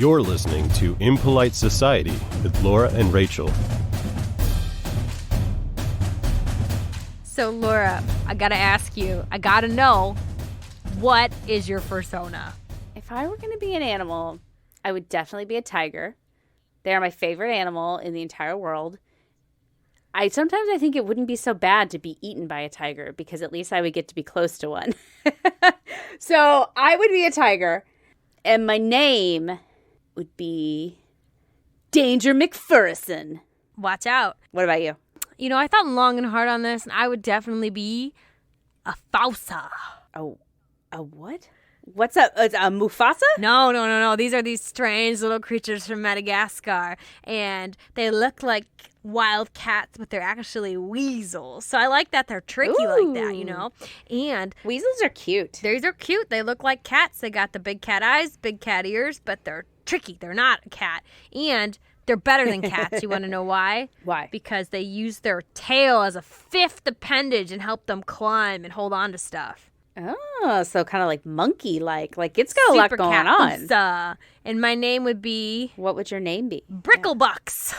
You're listening to Impolite Society with Laura and Rachel. So, Laura, I gotta ask you, I gotta know, what is your fursona? If I were going to be an animal, I would definitely be a tiger. They are my favorite animal in the entire world. Sometimes I think it wouldn't be so bad to be eaten by a tiger because at least I would get to be close to one. So I would be a tiger, and my name would be Danger McPherson. Watch out. What about you? You know, I thought long and hard on this, and I would definitely be a fausa. Oh, a what? What's a Mufasa? No. These are these strange little creatures from Madagascar, and they look like wild cats, but they're actually weasels. So I like that they're tricky like that, you know? And weasels are cute. These are cute. They look like cats. They got the big cat eyes, big cat ears, but they're tricky. They're not a cat. And they're better than cats. You want to know why? Why? Because they use their tail as a fifth appendage and help them climb and hold on to stuff. Oh, so kind of like monkey-like. Like, it's got a lot going on. And my name would be... What would your name be? Bricklebucks.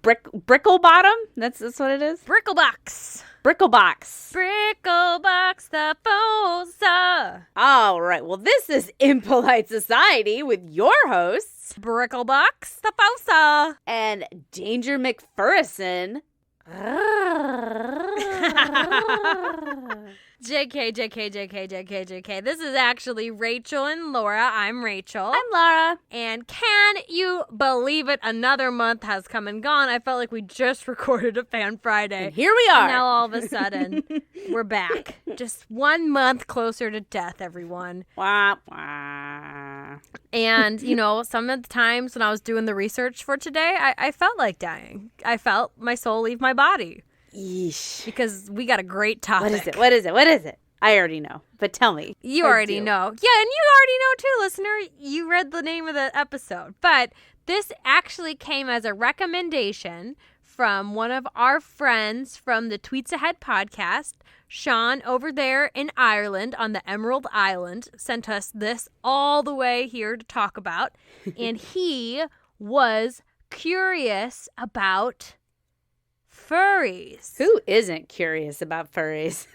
Bricklebottom? That's what it is? Bricklebox. Bricklebox. Bricklebox the Fosa. All right. Well, this is Impolite Society with your hosts, Bricklebox the Fosa. And Danger McPherson. JK. This is actually Rachel and Laura. I'm Rachel. I'm Laura. And can you believe it? Another month has come and gone. I felt like we just recorded a Fan Friday. And here we are. And now all of a sudden, we're back. Just 1 month closer to death, everyone. Wah, wah. And, you know, some of the times when I was doing the research for today, I felt like dying. I felt my soul leave my body. Yeesh. Because we got a great topic. What is it? I already know, but tell me. You already know. Yeah, and you already know too, listener. You read the name of the episode. But this actually came as a recommendation from one of our friends from the Tweets Ahead podcast. Sean over there in Ireland on the Emerald Island sent us this all the way here to talk about. And he was curious about furries. Who isn't curious about furries?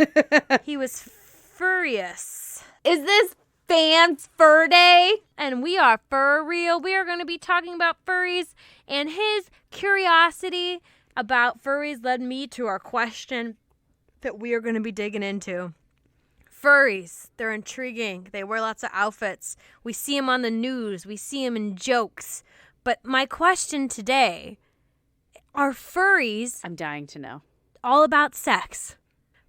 He was furious. Is this Fans Fur Day? And we are for real. We are going to be talking about furries, and his curiosity about furries led me to our question that we are going to be digging into. Furries, they're intriguing. They wear lots of outfits. We see them on the news. We see them in jokes. But my question today, are furries... I'm dying to know. ...all about sex?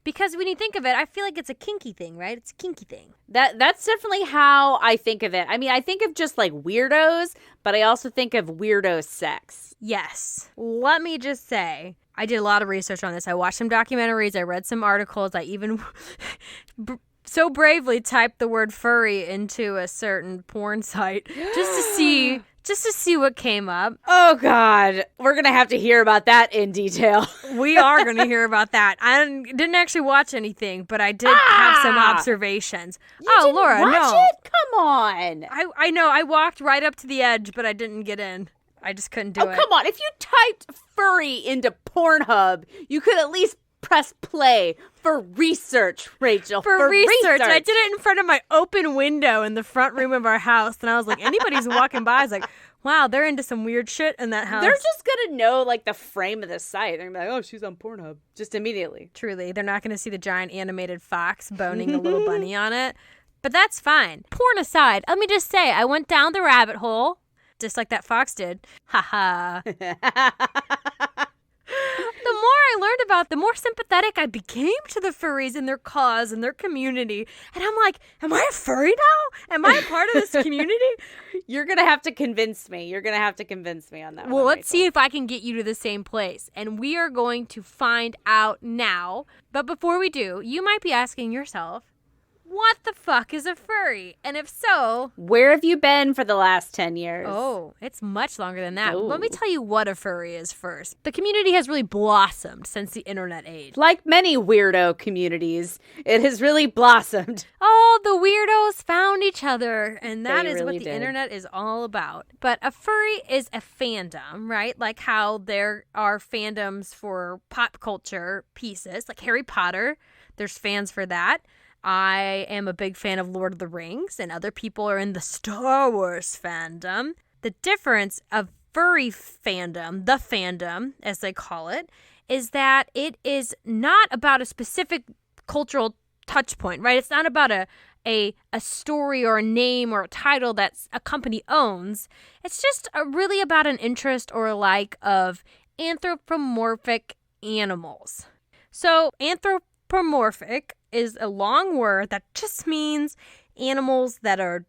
Because when you think of it, I feel like it's a kinky thing, right? It's a kinky thing. That's definitely how I think of it. I mean, I think of just like weirdos, but I also think of weirdo sex. Yes. Let me just say, I did a lot of research on this. I watched some documentaries. I read some articles. I even so bravely typed the word furry into a certain porn site just to see what came up. Oh, God. We're going to have to hear about that in detail. We are going to hear about that. I didn't actually watch anything, but I did have some observations. Laura, no. It? Come on. I know. I walked right up to the edge, but I didn't get in. I just couldn't do it. Oh, come on. If you typed furry into Pornhub, you could at least press play for research, Rachel. For research. I did it in front of my open window in the front room of our house, and I was like, anybody's walking by is like, wow, they're into some weird shit in that house. They're just going to know, like, the frame of the site. They're going to be like, oh, she's on Pornhub. Just immediately. Truly. They're not going to see the giant animated fox boning a little bunny on it. But that's fine. Porn aside, let me just say, I went down the rabbit hole, just like that fox did. Ha-ha. The more I learned about, the more sympathetic I became to the furries and their cause and their community. And I'm like, am I a furry now? Am I a part of this community? You're going to have to convince me. You're going to have to convince me on that Well, one, let's see if I can get you to the same place. And we are going to find out now. But before we do, you might be asking yourself, what the fuck is a furry? And if so, where have you been for the last 10 years? oh, it's much longer than that. Ooh. Let me tell you what a furry is first. The community has really blossomed since the internet age. Like many weirdo communities, it has really blossomed. Oh, the weirdos found each other, and that They is really what the did. internet is all about. But a furry is a fandom, right? Like how there are fandoms for pop culture pieces, like Harry Potter. There's fans for that. I am a big fan of Lord of the Rings, and other people are in the Star Wars fandom. The difference of furry fandom, the fandom, as they call it, is that it is not about a specific cultural touch point, right? It's not about a story or a name or a title that a company owns. It's just really about an interest or a like of anthropomorphic animals. So anthropomorphic is a long word that just means animals that are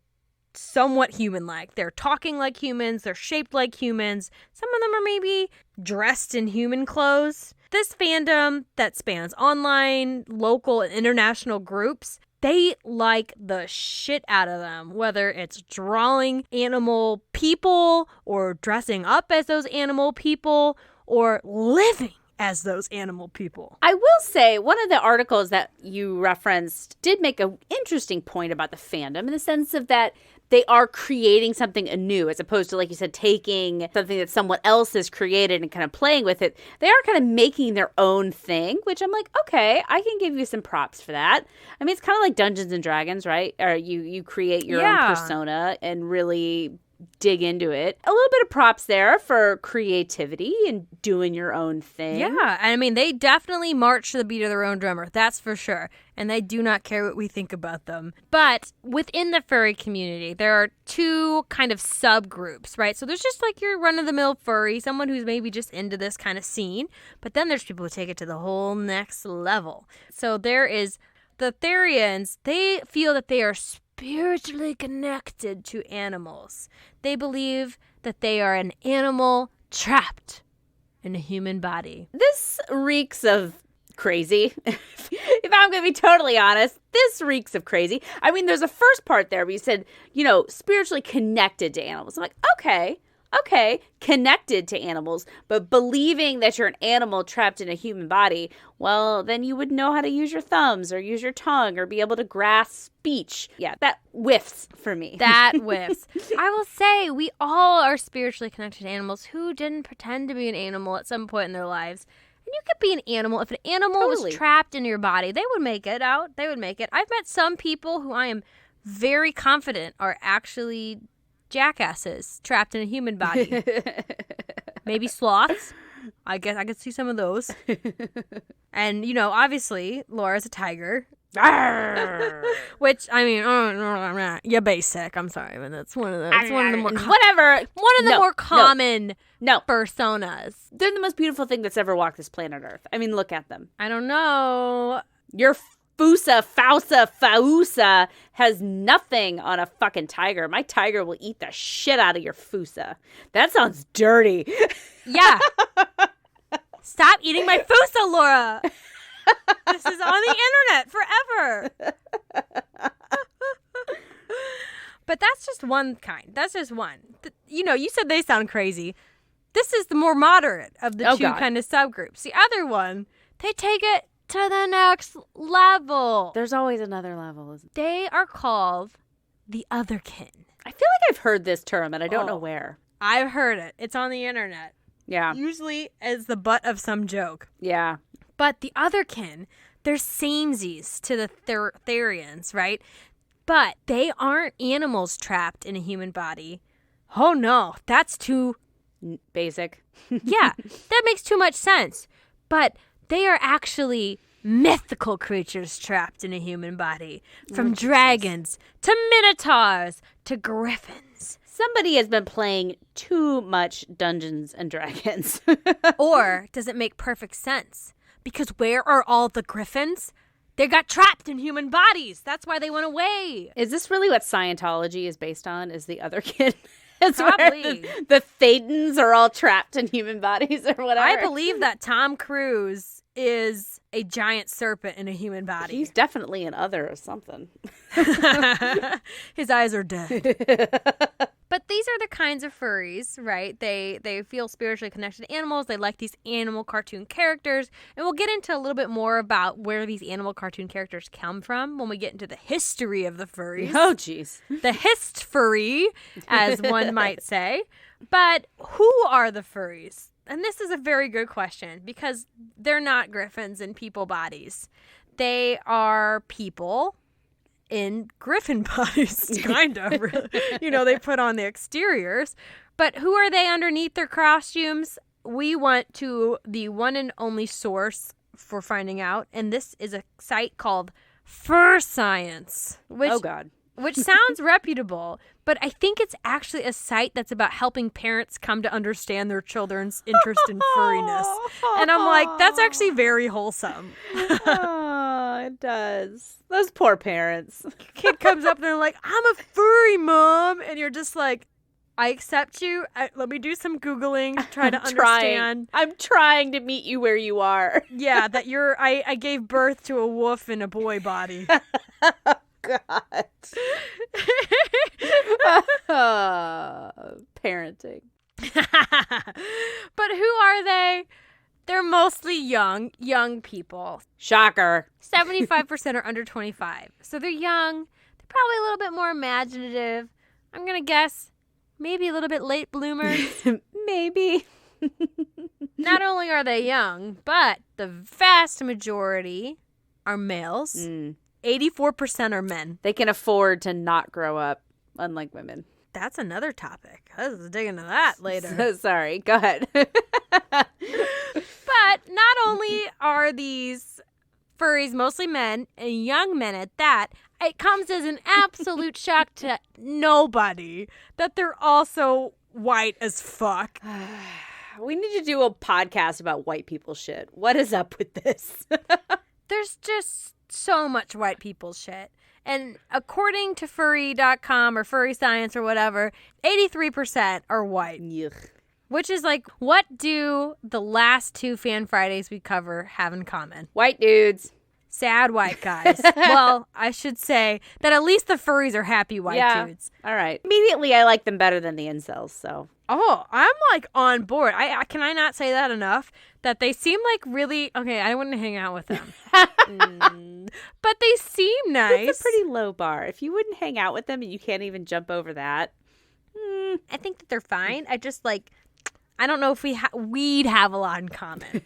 somewhat human-like. They're talking like humans. They're shaped like humans. Some of them are maybe dressed in human clothes. This fandom that spans online, local, and international groups, they like the shit out of them, whether it's drawing animal people or dressing up as those animal people or living as those animal people. I will say, one of the articles that you referenced did make an interesting point about the fandom in the sense of that they are creating something anew as opposed to, like you said, taking something that someone else has created and kind of playing with it. They are kind of making their own thing, which I'm like, okay, I can give you some props for that. I mean, it's kind of like Dungeons and Dragons, right? Or you create your own persona and really dig into it. A little bit of props there for creativity and doing your own thing. Yeah, I mean, they definitely march to the beat of their own drummer, that's for sure. And they do not care what we think about them. But within the furry community, there are two kind of subgroups, right? So there's just like your run-of-the-mill furry, someone who's maybe just into this kind of scene. But then there's people who take it to the whole next level. So there is the Therians. They feel that they are spiritually connected to animals. They believe that they are an animal trapped in a human body. This reeks of crazy. If I'm going to be totally honest, this reeks of crazy. I mean, there's a first part there where you said, spiritually connected to animals. I'm like, okay, connected to animals, but believing that you're an animal trapped in a human body, well, then you would know how to use your thumbs or use your tongue or be able to grasp speech. Yeah, that whiffs for me. That whiffs. I will say we all are spiritually connected to animals. Who didn't pretend to be an animal at some point in their lives? And you could be an animal. If an animal was trapped in your body, they would make it out. They would make it. I've met some people who I am very confident are actually jackasses trapped in a human body. Maybe sloths. I guess I could see some of those. And, obviously, Laura's a tiger. Which, I mean, you're basic. I'm sorry, but that's one of the more more common personas. They're the most beautiful thing that's ever walked this planet Earth. I mean, look at them. I don't know. Your Fausa has nothing on a fucking tiger. My tiger will eat the shit out of your Fusa. That sounds dirty. Yeah. Stop eating my Fusa, Laura. This is on the internet forever. But that's just one kind. That's just one. You said they sound crazy. This is the more moderate of the two kind of subgroups. The other one, they take it to the next level. There's always another level, isn't there? They are called the otherkin. I feel like I've heard this term, and I don't know where. I've heard it. It's on the internet. Yeah. Usually as the butt of some joke. Yeah. But the otherkin, they're samesies to the Therians, right? But they aren't animals trapped in a human body. Oh, no. That's too basic. Yeah, that makes too much sense. But they are actually mythical creatures trapped in a human body. From dragons to minotaurs to griffins. Somebody has been playing too much Dungeons and Dragons. Or does it make perfect sense? Because where are all the griffins? They got trapped in human bodies. That's why they went away. Is this really what Scientology is based on? Is the other kid? It's probably. The Thetans are all trapped in human bodies or whatever. I believe that Tom Cruise is a giant serpent in a human body. He's definitely an other or something. His eyes are dead. But these are the kinds of furries, right? They feel spiritually connected to animals. They like these animal cartoon characters. And we'll get into a little bit more about where these animal cartoon characters come from when we get into the history of the furries. Oh, jeez. The hist furry, as one might say. But who are the furries? And this is a very good question because they're not griffins in people bodies. They are people in griffin bodies, kind of. You know, they put on the exteriors. But who are they underneath their costumes? We went to the one and only source for finding out. And this is a site called Furscience. Oh, God. Which sounds reputable, but I think it's actually a site that's about helping parents come to understand their children's interest in furriness. And I'm like, that's actually very wholesome. Oh, it does. Those poor parents. Kid comes up and they're like, I'm a furry, Mom. And you're just like, I accept you. Let me do some Googling, try to understand. I'm trying to meet you where you are. Yeah, that I gave birth to a wolf in a boy body. God. Parenting. But who are they? They're mostly young people. Shocker. 75% are under 25. So they're young. They're probably a little bit more imaginative. I'm going to guess maybe a little bit late bloomers. Maybe. Not only are they young, but the vast majority are males. 84% are men. They can afford to not grow up, unlike women. That's another topic. Let's dig into that later. So sorry. Go ahead. But not only are these furries mostly men, and young men at that, it comes as an absolute shock to nobody that they're also white as fuck. We need to do a podcast about white people shit. What is up with this? There's just so much white people shit. And according to furry.com or Furscience or whatever, 83% are white. Yuck. Which is like, what do the last two Fan Fridays we cover have in common? White dudes. Sad white guys. Well, I should say that at least the furries are happy white dudes. All right. Immediately, I like them better than the incels, so. Oh, I'm like on board. Can I not say that enough? That they seem like really, okay, I wouldn't hang out with them. But they seem nice. It's a pretty low bar. If you wouldn't hang out with them and you can't even jump over that. I think that they're fine. I just like, I don't know if we'd have a lot in common.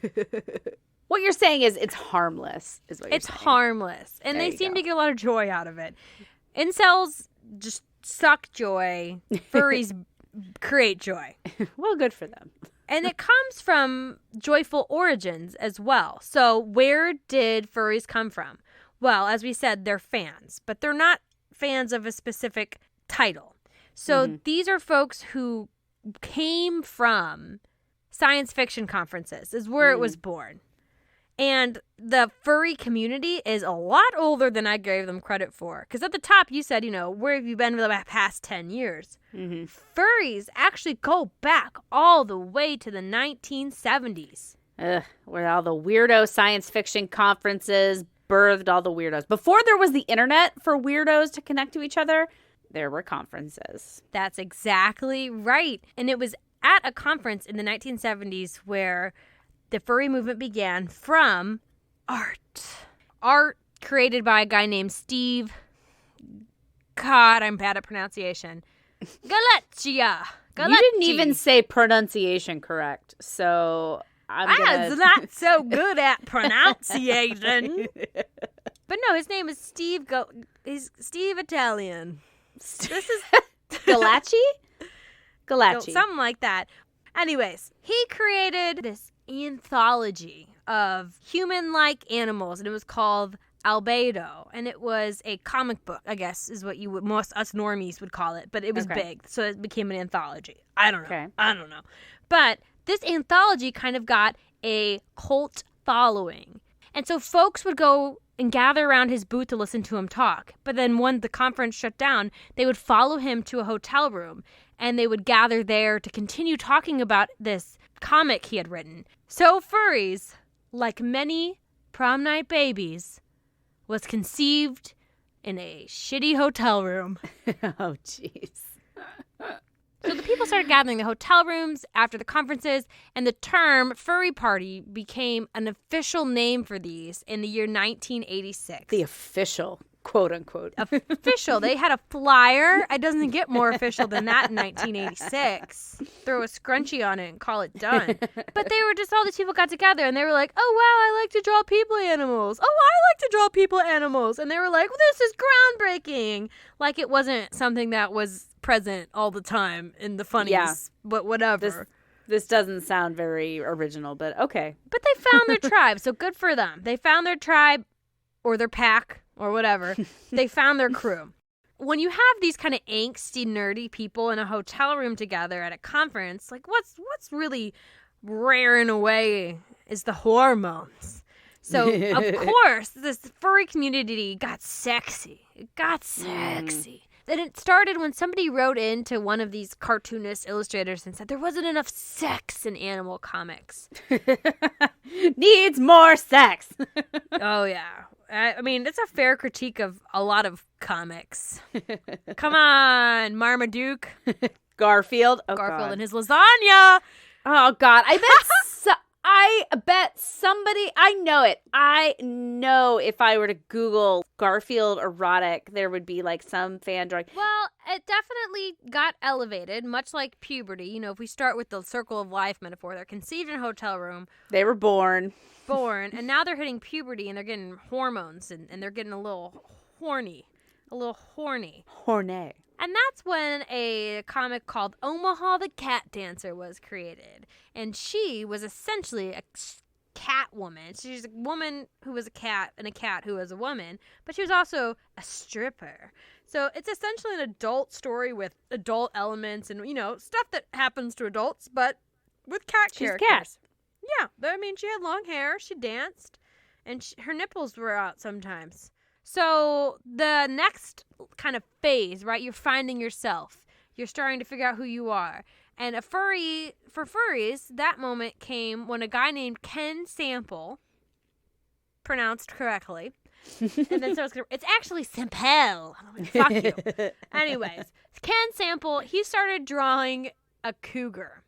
What you're saying is it's harmless, is what you're saying. It's harmless. And they seem to get a lot of joy out of it. Incels just suck joy. Furries create joy. Well, good for them. And it comes from joyful origins as well. So where did furries come from? Well, as we said, they're fans. But they're not fans of a specific title. So these are folks who came from science fiction conferences is where it was born. And the furry community is a lot older than I gave them credit for. Because at the top, you said, where have you been for the past 10 years? Furries actually go back all the way to the 1970s. Where all the weirdo science fiction conferences birthed all the weirdos. Before there was the internet for weirdos to connect to each other, there were conferences. That's exactly right. And it was at a conference in the 1970s where the furry movement began from art. Art created by a guy named Steve. God, I'm bad at pronunciation. Galaccia. You didn't even say pronunciation correct, so I was not so good at pronunciation. But no, his name is Steve. He's Steve Italian. This is Galacci? Galacci. Something like that. Anyways, he created this anthology of human-like animals, and it was called Albedo, and it was a comic book, I guess, is what most us normies would call it, but it was big, so it became an anthology. I don't know. But this anthology kind of got a cult following, and so folks would go and gather around his booth to listen to him talk. But then when the conference shut down, they would follow him to a hotel room, and they would gather there to continue talking about this comic he had written. So furries like many prom night babies, was conceived in a shitty hotel room. Oh, jeez. So the people started gathering in the hotel rooms after the conferences, and the term furry party became an official name for these in the year 1986. The official, quote unquote. Official. They had a flyer. It doesn't get more official than that in 1986. Throw a scrunchie on it and call it done. But they were just, all these people got together and they were like, oh, wow, I like to draw people animals. Oh, I like to draw people animals. And they were like, well, this is groundbreaking. Like it wasn't something that was present all the time in the funnies, but whatever. This doesn't sound very original, but okay. But they found their tribe, so good for them. They found their tribe or their pack or whatever. They found their crew. When you have these kind of angsty, nerdy people in a hotel room together at a conference, like what's really raring away is the hormones. So, of course, this furry community got sexy. It got sexy. And it started when somebody wrote into one of these cartoonist illustrators and said there wasn't enough sex in animal comics. Needs more sex. Oh, yeah. I mean, it's a fair critique of a lot of comics. Come on, Marmaduke. Garfield. Oh, Garfield God. and his lasagna. Oh, God. I bet somebody, I know it. I know if I were to Google Garfield erotic, there would be like some fan drawing. Well, it definitely got elevated, much like puberty. You know, if we start with the circle of life metaphor, they're conceived in a hotel room. They were born, and now they're hitting puberty and they're getting hormones and they're getting a little horny. Horny. And that's when a comic called Omaha the Cat Dancer was created. And she was essentially a cat woman. She's a woman who was a cat and a cat who was a woman. But she was also a stripper. So it's essentially an adult story with adult elements and, you know, stuff that happens to adults, but with cat characters. She's a cat. Yeah. I mean, she had long hair. She danced. And her nipples were out sometimes. So the next kind of phase, right? You're finding yourself. You're starting to figure out who you are. And for furries, that moment came when a guy named Ken Sample, pronounced correctly, and then it's actually Sample. Fuck you. Anyways, Ken Sample, he started drawing a cougar.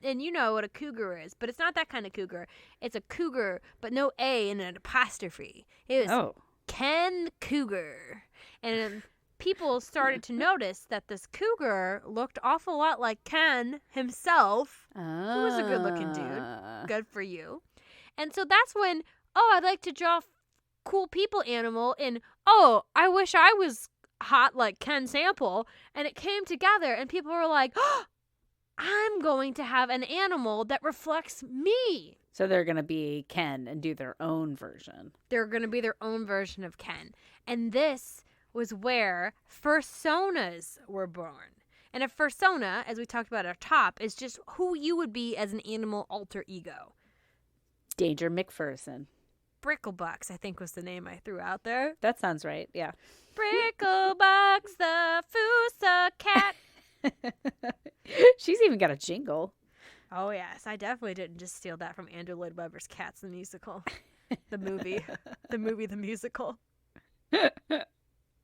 And you know what a cougar is, but it's not that kind of cougar. It's a cougar, but no A and an apostrophe. It was Ken Cougar. And people started to notice that this cougar looked awful lot like Ken himself, who was a good-looking dude. Good for you. And so that's when, I'd like to draw cool people animal, and, I wish I was hot like Ken Sample. And it came together, and people were like, I'm going to have an animal that reflects me. So they're going to be Ken and do their own version. They're going to be their own version of Ken. And this was where fursonas were born. And a fursona, as we talked about at our top, is just who you would be as an animal alter ego. Danger McPherson. Bricklebucks, I think was the name I threw out there. That sounds right, yeah. Bricklebucks, the Fusa cat. She's even got a jingle. Oh, yes. I definitely didn't just steal that from Andrew Lloyd Webber's Cats the Musical. The movie. The musical. And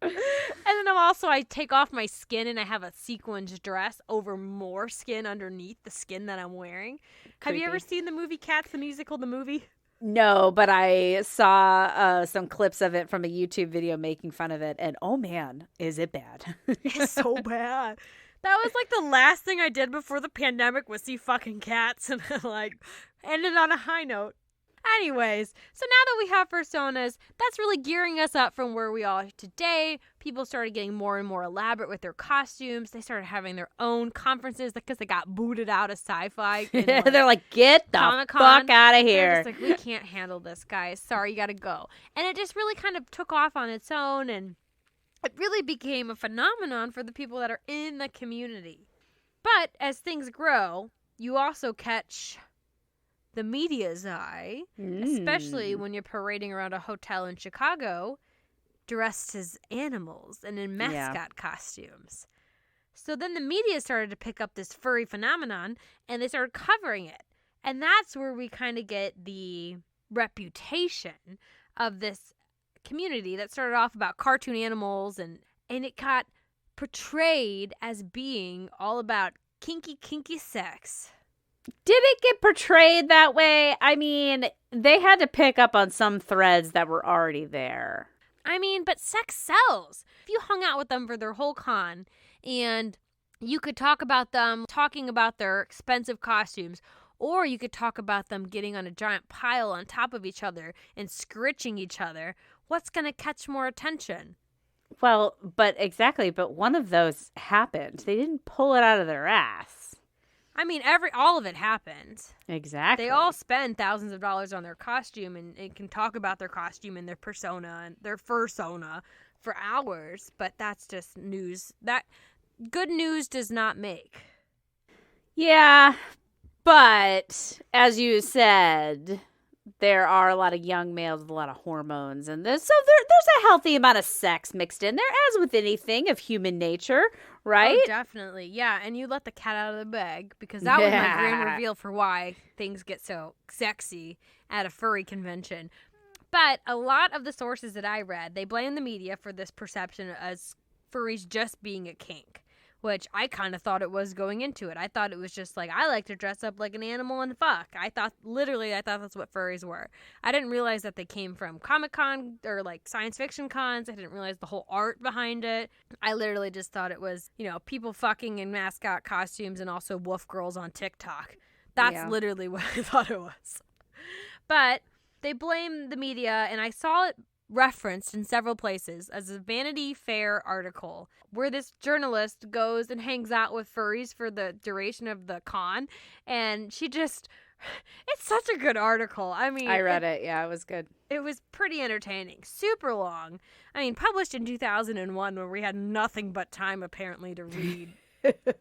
then I take off my skin and I have a sequined dress over more skin underneath the skin that I'm wearing. Creepy. Have you ever seen the movie Cats the Musical, the movie? No, but I saw some clips of it from a YouTube video making fun of it, and oh man, is it bad. It's so bad. That was like the last thing I did before the pandemic was see fucking cats, and ended on a high note. Anyways, so now that we have personas, that's really gearing us up from where we are today. People started getting more and more elaborate with their costumes. They started having their own conferences because they got booted out of sci-fi. They're like, get the Comic-Con. fuck out of here. They're just like, we can't handle this, guys. Sorry, you gotta go. And it just really kind of took off on its own, and it really became a phenomenon for the people that are in the community. But as things grow, you also catch the media's eye, especially when you're parading around a hotel in Chicago dressed as animals and in mascot costumes. So then the media started to pick up this furry phenomenon and they started covering it. And that's where we kind of get the reputation of this community that started off about cartoon animals, and it got portrayed as being all about kinky sex. Did it get portrayed that way? I mean, they had to pick up on some threads that were already there. I mean, but sex sells. If you hung out with them for their whole con and you could talk about them talking about their expensive costumes, or you could talk about them getting on a giant pile on top of each other and scritching each other, what's going to catch more attention? Well, but one of those happened. They didn't pull it out of their ass. I mean, all of it happened. Exactly. They all spend thousands of dollars on their costume and can talk about their costume and their persona and their fursona for hours, but that's just news. That good news does not make. Yeah, but as you said, there are a lot of young males with a lot of hormones, and there's a healthy amount of sex mixed in there, as with anything of human nature, right? Oh, definitely. Yeah, and you let the cat out of the bag, because that was my grand reveal for why things get so sexy at a furry convention. But a lot of the sources that I read, they blame the media for this perception as furries just being a kink, which I kind of thought it was going into it. I thought it was just like, I like to dress up like an animal and fuck. I thought that's what furries were. I didn't realize that they came from Comic-Con or like science fiction cons. I didn't realize the whole art behind it. I literally just thought it was, people fucking in mascot costumes and also wolf girls on TikTok. That's literally what I thought it was. But they blame the media, and I saw it referenced in several places as a Vanity Fair article where this journalist goes and hangs out with furries for the duration of the con, and it's such a good article. I mean, I read it. Yeah, it was good. It was pretty entertaining. Super long. I mean, published in 2001 where we had nothing but time apparently to read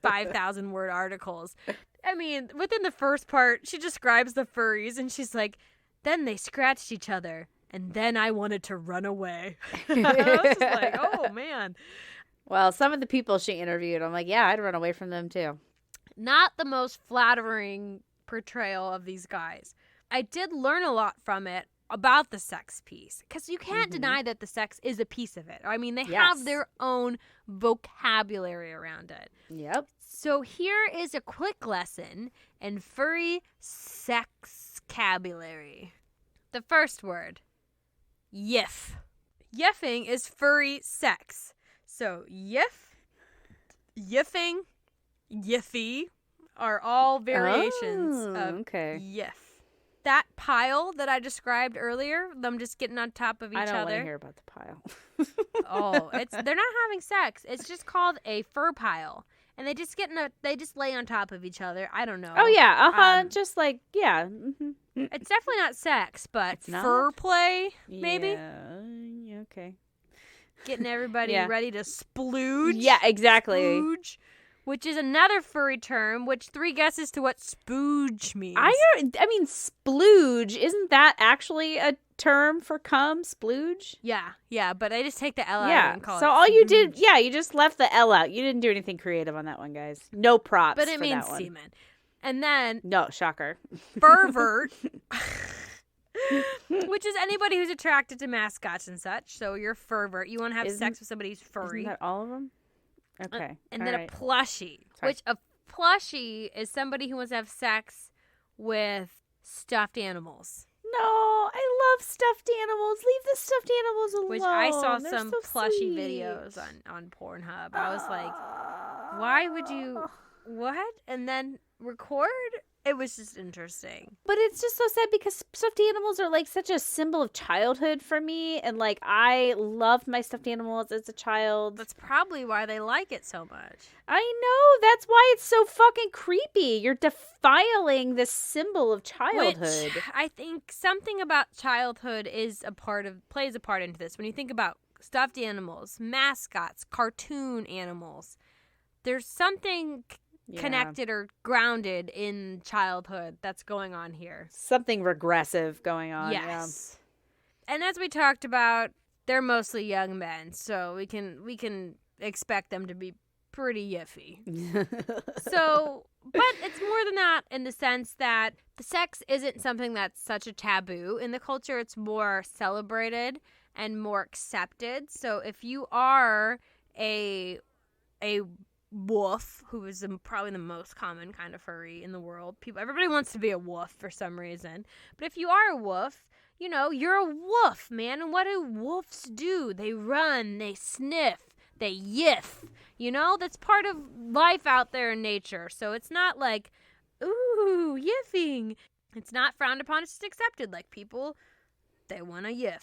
5,000 word articles. I mean, within the first part, she describes the furries and she's like, then they scratched each other. And then I wanted to run away. I was just like, oh, man. Well, some of the people she interviewed, I'm like, yeah, I'd run away from them, too. Not the most flattering portrayal of these guys. I did learn a lot from it about the sex piece, because you can't deny that the sex is a piece of it. I mean, they have their own vocabulary around it. Yep. So here is a quick lesson in furry sexcabulary. The first word. Yiff. Yiffing is furry sex. So yiffing, yiffy are all variations of yiff. That pile that I described earlier, them just getting on top of each other. I don't want to hear about the pile. They're not having sex. It's just called a fur pile. And they just lay on top of each other. I don't know. Oh yeah, just like Mm-hmm. It's definitely not sex, but fur play, maybe. Yeah, okay. Getting everybody ready to splooge. Yeah, exactly. Splooge, which is another furry term. Which 3 guesses to what spooge means? I mean, splooge. Isn't that actually a term for cum? Splooge? Yeah, but I just take the L out and call it. So all you did, you just left the L out. You didn't do anything creative on that one, guys. No props. But it means semen. And then no, shocker. Pervert, which is anybody who's attracted to mascots and such. So you're pervert. You want to have sex with somebody who's furry. Isn't that all of them? Okay. And then a plushie, which a plushie is somebody who wants to have sex with stuffed animals. No, I love stuffed animals. Leave the stuffed animals alone. Which I saw They're some so plushie sweet. videos on Pornhub. I was like, why would you, what? And then record? It was just interesting. But it's just so sad because stuffed animals are like such a symbol of childhood for me. And like, I loved my stuffed animals as a child. That's probably why they like it so much. I know. That's why it's so fucking creepy. You're defiling this symbol of childhood. Which I think something about childhood plays a part into this. When you think about stuffed animals, mascots, cartoon animals, there's something connected or grounded in childhood that's going on here. Something regressive going on. Yes. Yeah. And as we talked about, they're mostly young men, so we can expect them to be pretty yiffy. So, but it's more than that in the sense that the sex isn't something that's such a taboo in the culture. It's more celebrated and more accepted. So if you are a wolf, who is probably the most common kind of furry in the world, everybody wants to be a wolf for some reason. But if you are a wolf, you know, you're a wolf, man. And what do wolves do? They run, they sniff, they yiff. You know, that's part of life out there in nature. So it's not like, ooh, yiffing. It's not frowned upon. It's just accepted. Like, people, they want to yiff.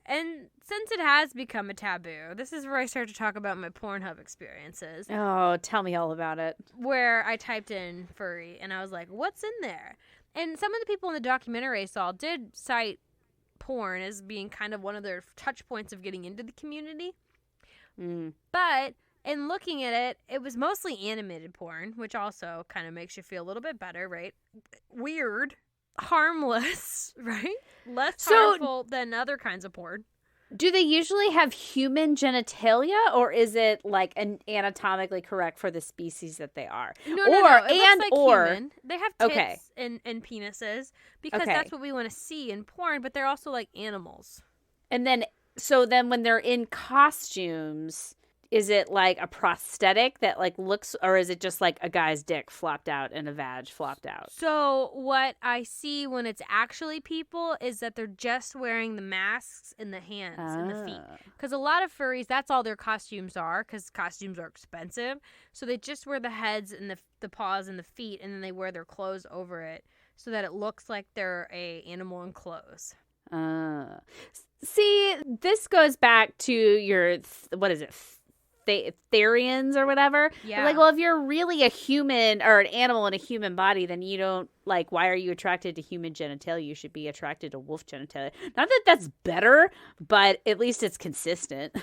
And since it has become a taboo, this is where I start to talk about my Pornhub experiences. Oh, tell me all about it. Where I typed in furry, and I was like, what's in there? And some of the people in the documentary I saw did cite porn as being kind of one of their touch points of getting into the community. But in looking at it, it was mostly animated porn, which also kind of makes you feel a little bit better, right? Weird, harmless, right? Less harmful than other kinds of porn. Do they usually have human genitalia, or is it like anatomically correct for the species that they are? No. It looks like human. They have tits and penises because that's what we want to see in porn, but they're also like animals. And then, so then when they're in costumes, is it like a prosthetic that like looks, or is it just like a guy's dick flopped out and a vag flopped out? So what I see when it's actually people is that they're just wearing the masks and the hands and the feet. Because a lot of furries, that's all their costumes are, because costumes are expensive. So they just wear the heads and the paws and the feet, and then they wear their clothes over it so that it looks like they're a animal in clothes. See, this goes back to your, what is it? Therians or whatever. Yeah. Like, well, if you're really a human or an animal in a human body, then you don't, like, why are you attracted to human genitalia? You should be attracted to wolf genitalia. Not that that's better, but at least it's consistent.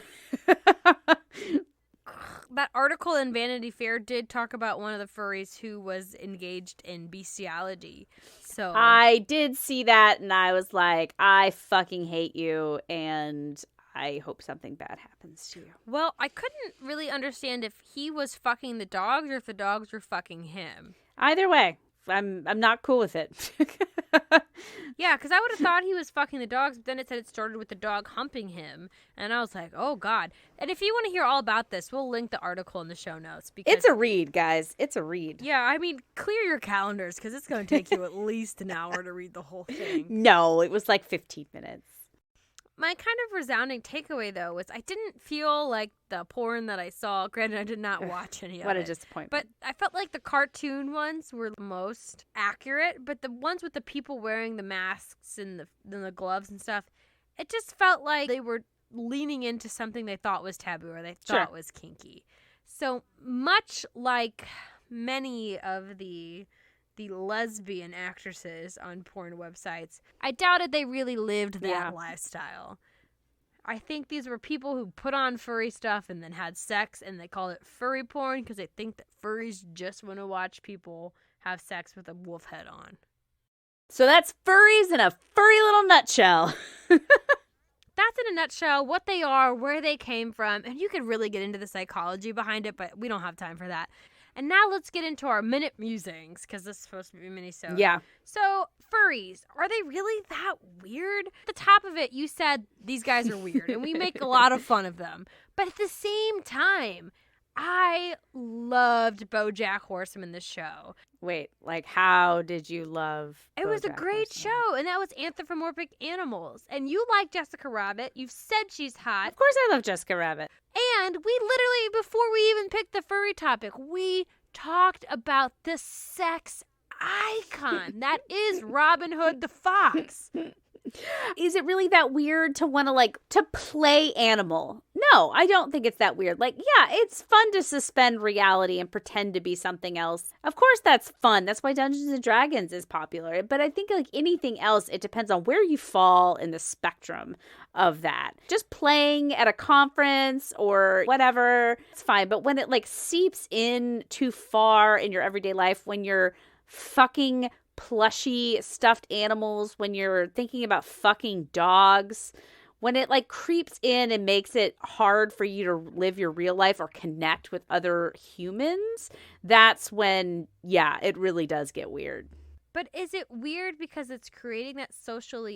That article in Vanity Fair did talk about one of the furries who was engaged in bestiality. So I did see that, and I was like, I fucking hate you, and I hope something bad happens to you. Well, I couldn't really understand if he was fucking the dogs or if the dogs were fucking him. Either way, I'm not cool with it. Yeah, because I would have thought he was fucking the dogs, but then it said it started with the dog humping him, and I was like, oh, God. And if you want to hear all about this, we'll link the article in the show notes. Because it's a read, guys. It's a read. Yeah, I mean, clear your calendars, because it's going to take you at least an hour to read the whole thing. No, it was like 15 minutes. My kind of resounding takeaway, though, was I didn't feel like the porn that I saw. Granted, I did not watch any of it. What a disappointment. But I felt like the cartoon ones were the most accurate. But the ones with the people wearing the masks and the gloves and stuff, it just felt like they were leaning into something they thought was taboo or they thought was kinky. So much like many of the lesbian actresses on porn websites, I doubted they really lived that lifestyle. I think these were people who put on furry stuff and then had sex, and they call it furry porn because they think that furries just want to watch people have sex with a wolf head on. So that's furries in a furry little nutshell. That's in a nutshell what they are, where they came from, and you could really get into the psychology behind it, but we don't have time for that. And now let's get into our minute musings, because this is supposed to be a mini-sode. Yeah. So, furries, are they really that weird? At the top of it, you said these guys are weird, and we make a lot of fun of them. But at the same time, I loved BoJack Horseman, the show. Wait, like, how did you love It was a BoJack great Horseman? show, and that was anthropomorphic animals. And you like Jessica Rabbit. You've said she's hot. Of course I love Jessica Rabbit. And we literally, before we even picked the furry topic, we talked about the sex icon that is Robin Hood the Fox. Is it really that weird to want to, like, to play animal? No, I don't think it's that weird. Like, yeah, it's fun to suspend reality and pretend to be something else. Of course that's fun. That's why Dungeons and Dragons is popular. But I think, like anything else, it depends on where you fall in the spectrum of that. Just playing at a conference or whatever, it's fine. But when it, like, seeps in too far in your everyday life, when you're fucking plushy stuffed animals, when you're thinking about fucking dogs, when it like creeps in and makes it hard for you to live your real life or connect with other humans, that's when, yeah, it really does get weird. But is it weird because it's creating that social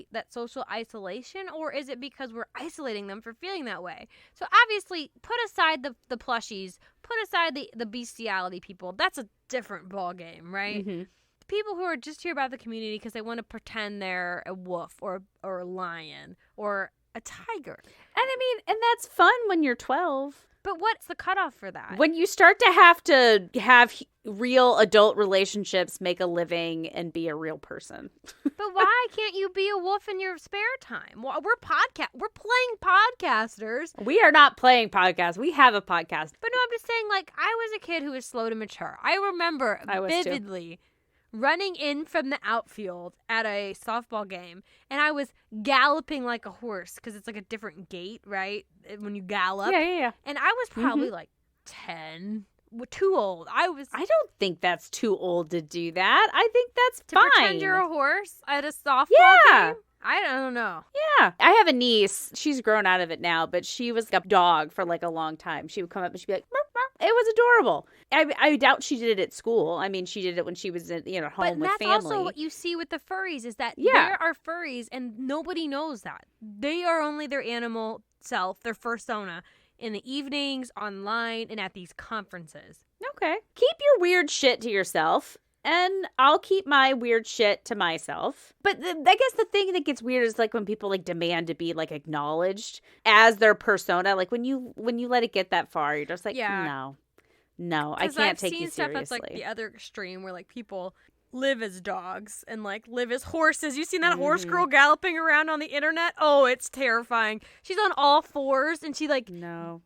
isolation, or is it because we're isolating them for feeling that way? So obviously, put aside the plushies, put aside the bestiality people. That's a different ball game, right? Mm-hmm. People who are just here about the community because they want to pretend they're a wolf or a lion or a tiger. And I mean, and that's fun when you're 12. But what's the cutoff for that? When you start to have real adult relationships, make a living, and be a real person. But why can't you be a wolf in your spare time? Well, we're playing podcasters. We are not playing podcasts. We have a podcast. But no, I'm just saying, like, I was a kid who was slow to mature. I remember vividly running in from the outfield at a softball game, and I was galloping like a horse because it's like a different gait, right? When you gallop. Yeah. And I was probably like 10. Too old. I don't think that's too old to do that. I think that's to fine. pretend you're a horse at a softball game? I don't know. Yeah. I have a niece. She's grown out of it now, but she was a dog for like a long time. She would come up and she'd be like, "Murp, murp." It was adorable. I doubt she did it at school. I mean, she did it when she was home with family. But that's also what you see with the furries is that there are furries and nobody knows that. They are only their animal self, their fursona, in the evenings, online, and at these conferences. Okay. Keep your weird shit to yourself, and I'll keep my weird shit to myself. But I guess the thing that gets weird is like when people like demand to be like acknowledged as their persona. Like when you let it get that far, you're just like, no, I can't take you seriously. I've seen stuff that's like the other extreme where like people live as dogs and like live as horses. You seen that horse girl galloping around on the internet? Oh, it's terrifying. She's on all fours and she like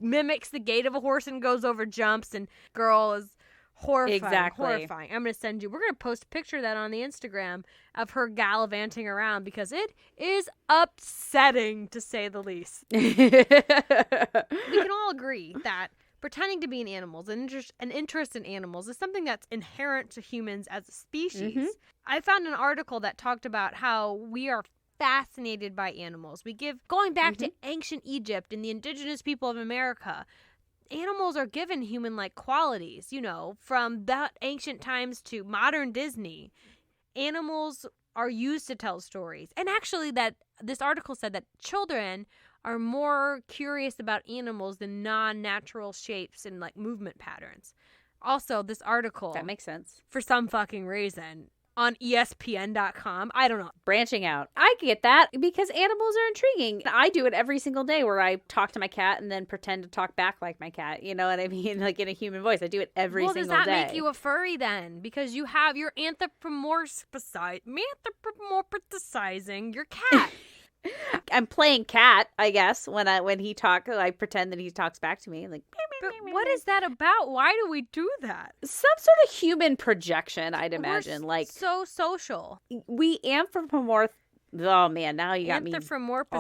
mimics the gait of a horse and goes over jumps, and girl is horrifying. Exactly. Horrifying. I'm going to send you. We're going to post a picture of that on the Instagram of her gallivanting around because it is upsetting to say the least. We can all agree that pretending to be an animal, an interest in animals, is something that's inherent to humans as a species. I found an article that talked about how we are fascinated by animals. Going back to ancient Egypt and the indigenous people of America, animals are given human-like qualities, from that ancient times to modern Disney. Animals are used to tell stories. And actually this article said that children are more curious about animals than non-natural shapes and like movement patterns. Also, this article, that makes sense, for some fucking reason, on ESPN.com. I don't know. Branching out. I get that because animals are intriguing. I do it every single day where I talk to my cat and then pretend to talk back like my cat. You know what I mean? Like in a human voice. I do it every single day. Well, does that make you a furry then? Because you're anthropomorphicizing your cat. I'm playing cat, I guess. When he talks, I pretend that he talks back to me. Like, but what is that about? Why do we do that? Some sort of human projection, I'd imagine. We're like so social. We anthropomorph. Oh man, now you got me all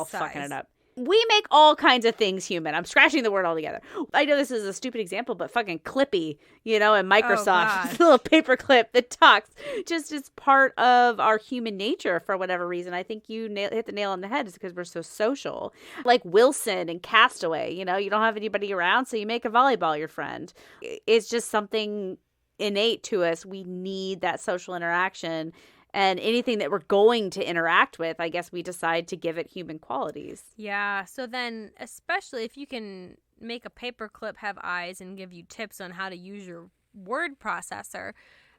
fucking it up. We make all kinds of things human. I'm scratching the word altogether. I know this is a stupid example, but fucking Clippy, and Microsoft, little paperclip that talks, just is part of our human nature for whatever reason. I think you hit the nail on the head. Is because we're so social. Like Wilson and Castaway, you don't have anybody around, so you make a volleyball your friend. It's just something innate to us. We need that social interaction. And anything that we're going to interact with, I guess we decide to give it human qualities. Yeah. So then, especially if you can make a paperclip have eyes and give you tips on how to use your word processor,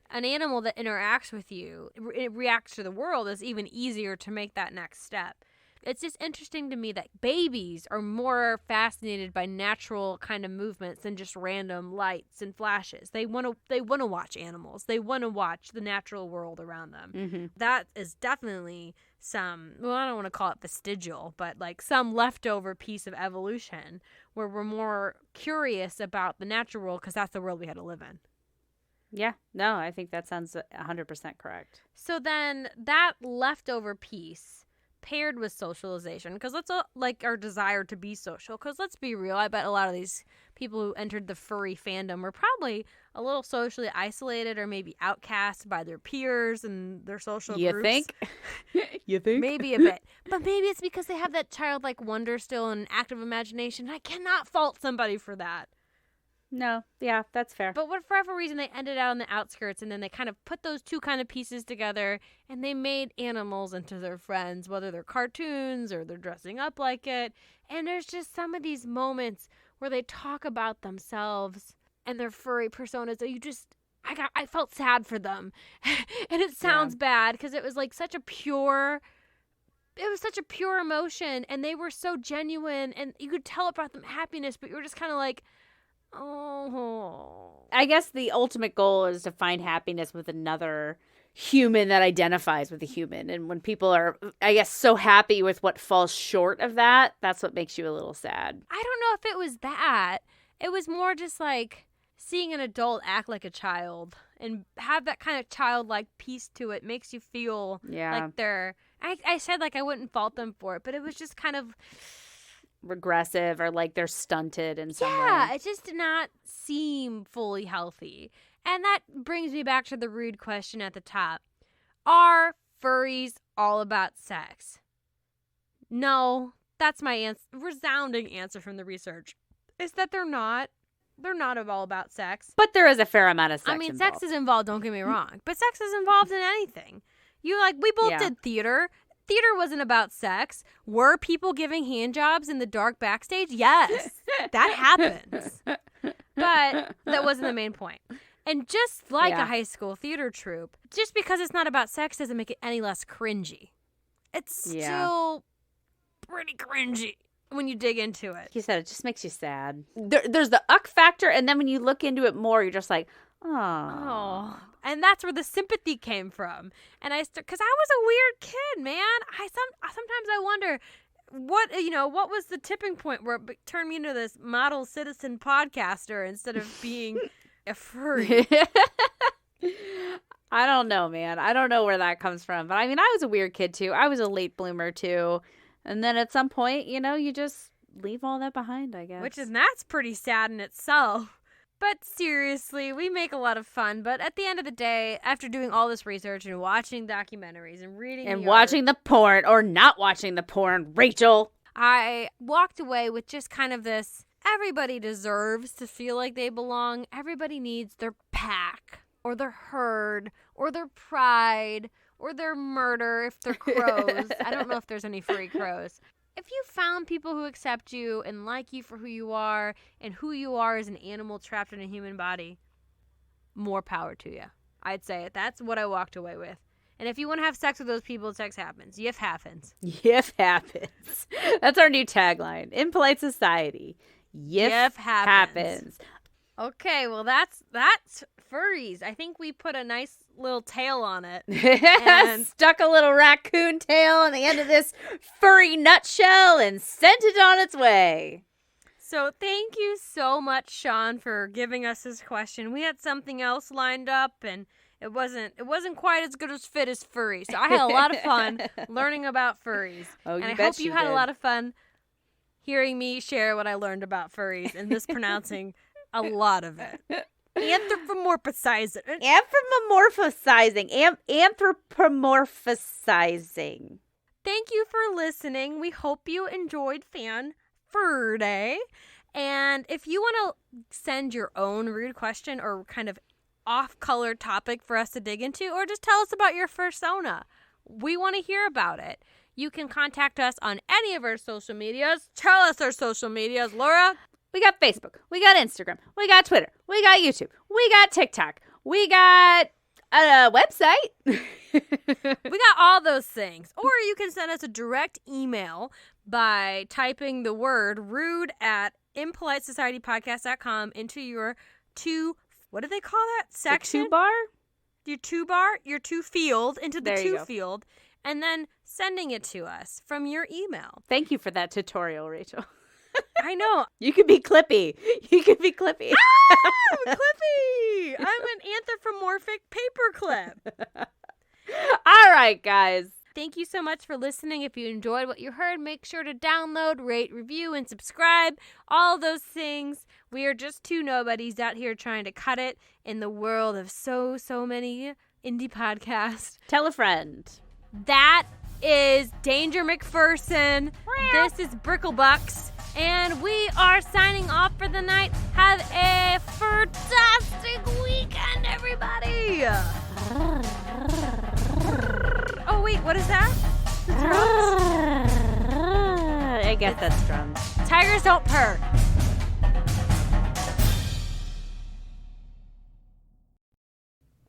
an animal that interacts with you, it reacts to the world, is even easier to make that next step. It's just interesting to me that babies are more fascinated by natural kind of movements than just random lights and flashes. They want to watch animals. They want to watch the natural world around them. That is definitely I don't want to call it vestigial, but like some leftover piece of evolution where we're more curious about the natural world because that's the world we had to live in. Yeah, no, I think that sounds 100% correct. So then that leftover piece paired with socialization, because let's like our desire to be social, because let's be real, I bet a lot of these people who entered the furry fandom were probably a little socially isolated or maybe outcast by their peers and their social groups. Think? You think? Maybe a bit. But maybe it's because they have that childlike wonder still and active imagination. I cannot fault somebody for that. No, yeah, that's fair. But for whatever reason, they ended out on the outskirts, and then they kind of put those two kind of pieces together, and they made animals into their friends, whether they're cartoons or they're dressing up like it. And there's just some of these moments where they talk about themselves and their furry personas that I felt sad for them. And it sounds bad because it was like such a pure emotion, and they were so genuine, and you could tell it brought them happiness, but you were just kind of like, oh. I guess the ultimate goal is to find happiness with another human that identifies with a human. And when people are, I guess, so happy with what falls short of that, that's what makes you a little sad. I don't know if it was that. It was more just like seeing an adult act like a child and have that kind of childlike piece to it makes you feel like they're, I said like I wouldn't fault them for it, but it was just kind of regressive or like they're stunted in some way. Yeah, it just did not seem fully healthy. And that brings me back to the rude question at the top. Are furries all about sex? No, that's my resounding answer from the research. Is that they're not. They're not all about sex. But there is a fair amount of sex involved. Sex is involved, don't get me wrong. But sex is involved in anything. We both did theater. Theater wasn't about sex. Were people giving handjobs in the dark backstage? Yes, that happens. But that wasn't the main point. And just like a high school theater troupe, just because it's not about sex doesn't make it any less cringy. It's still pretty cringy when you dig into it. You said it just makes you sad. There's the factor, and then when you look into it more, you're just like, oh. And that's where the sympathy came from. And because I was a weird kid, man. Sometimes I wonder what was the tipping point where it turned me into this model citizen podcaster instead of being a furry. I don't know, man. I don't know where that comes from. But I mean, I was a weird kid too. I was a late bloomer too. And then at some point, you just leave all that behind, I guess. That's pretty sad in itself. But seriously, we make a lot of fun. But at the end of the day, after doing all this research and watching documentaries and reading and watching the porn or not watching the porn, Rachel, I walked away with just kind of this, everybody deserves to feel like they belong. Everybody needs their pack or their herd or their pride or their murder if they're crows. I don't know if there's any furry crows. If you found people who accept you and like you for who you are and who you are as an animal trapped in a human body, more power to you. I'd say it. That's what I walked away with. And if you want to have sex with those people, sex happens. Yiff happens. Yiff happens. That's our new tagline. In polite society, yiff happens. Okay, well that's furries. I think we put a nice little tail on it. And stuck a little raccoon tail on the end of this furry nutshell and sent it on its way. So thank you so much, Sean, for giving us this question. We had something else lined up, and it wasn't quite as good as fit as furry. So I had a lot of fun learning about furries. Oh, and I bet hope you had did. a lot of fun hearing me share what I learned about furries and mispronouncing a lot of it. Anthropomorphizing. Anthropomorphizing. Thank you for listening. We hope you enjoyed Fan Fur Day. And if you want to send your own rude question or kind of off-color topic for us to dig into, or just tell us about your fursona, we want to hear about it. You can contact us on any of our social medias. Tell us our social medias, Laura. We got Facebook. We got Instagram. We got Twitter. We got YouTube. We got TikTok. We got a website. We got all those things. Or you can send us a direct email by typing the word rude at impolitesocietypodcast.com into your what do they call that section? Your two field into the two field, and then sending it to us from your email. Thank you for that tutorial, Rachel. I know. You can be Clippy. Ah, Clippy! I'm an anthropomorphic paperclip. All right, guys. thank you so much for listening. If you enjoyed what you heard, make sure to download, rate, review, and subscribe. All those things. We are just two nobodies out here trying to cut it in the world of so many indie podcasts. Tell a friend. That is Danger McPherson. This is Bricklebucks. And we are signing off for the night. Have a fantastic weekend, everybody. Oh, wait, what is that? I guess that's drums. Tigers don't purr.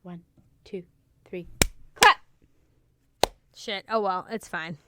One, two, three. Clap. Shit. Oh, well, it's fine.